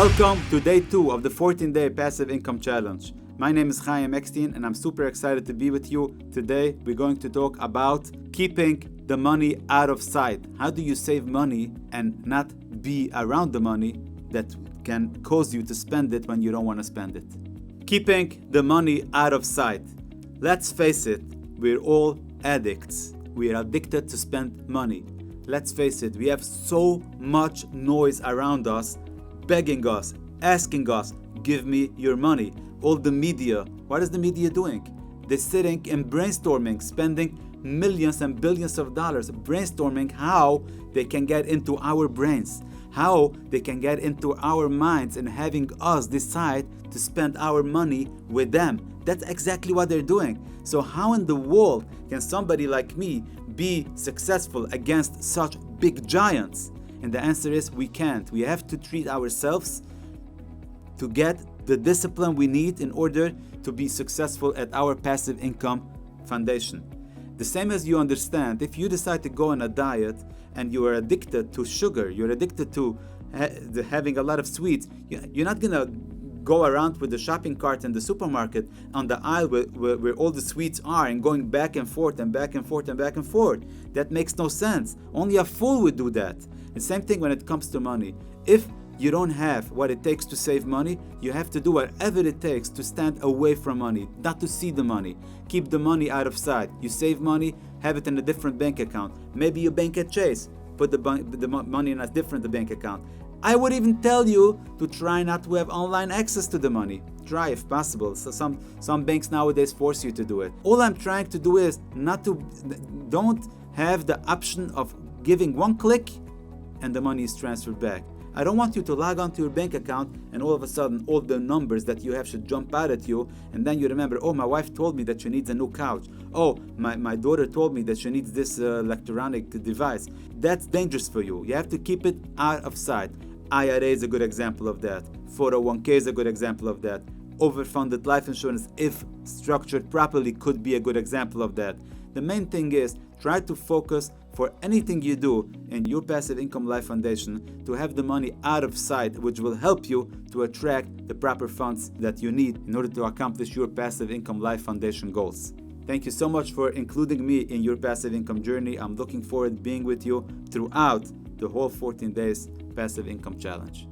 Welcome to day 2 of the 14-day Passive Income Challenge. My name is Chaim Ekstein and I'm super excited to be with you. Today we're going to talk about keeping the money out of sight. How do you save money and not be around the money that can cause you to spend it when you don't want to spend it? Keeping the money out of sight. Let's face it, we're all addicts. We are addicted to spend money. Let's face it, we have so much noise around us, begging us, asking us, give me your money. All the media, what is the media doing? They're sitting and brainstorming, spending millions and billions of dollars, brainstorming how they can get into our brains, how they can get into our minds and having us decide to spend our money with them. That's exactly what they're doing. So how in the world can somebody like me be successful against such big giants? And the answer is we can't. We have to treat ourselves to get the discipline we need in order to be successful at our passive income foundation. The same as you understand, if you decide to go on a diet and you are addicted to sugar, you're addicted to having a lot of sweets, you're not going to go around with the shopping cart in the supermarket on the aisle where all the sweets are and going back and forth and back and forth and back and forth. That makes no sense. Only a fool would do that. The same thing when it comes to money. If you don't have what it takes to save money, you have to do whatever it takes to stand away from money, not to see the money. Keep the money out of sight. You save money, have it in a different bank account. Maybe you bank at Chase, put the money in a different bank account. I would even tell you to try not to have online access to the money. Try if possible. So some banks nowadays force you to do it. All I'm trying to do is don't have the option of giving one click and the money is transferred back. I don't want you to log on to your bank account and all of a sudden all the numbers that you have should jump out at you, and then you remember, oh, my wife told me that she needs a new couch. Oh, my daughter told me that she needs this electronic device. That's dangerous for you. You have to keep it out of sight. IRA is a good example of that. 401k is a good example of that. Overfunded life insurance, if structured properly, could be a good example of that. The main thing is try to focus for anything you do in your passive income life foundation to have the money out of sight, which will help you to attract the proper funds that you need in order to accomplish your passive income life foundation goals. Thank you so much for including me in your passive income journey. I'm looking forward to being with you throughout the whole 14 days passive income challenge.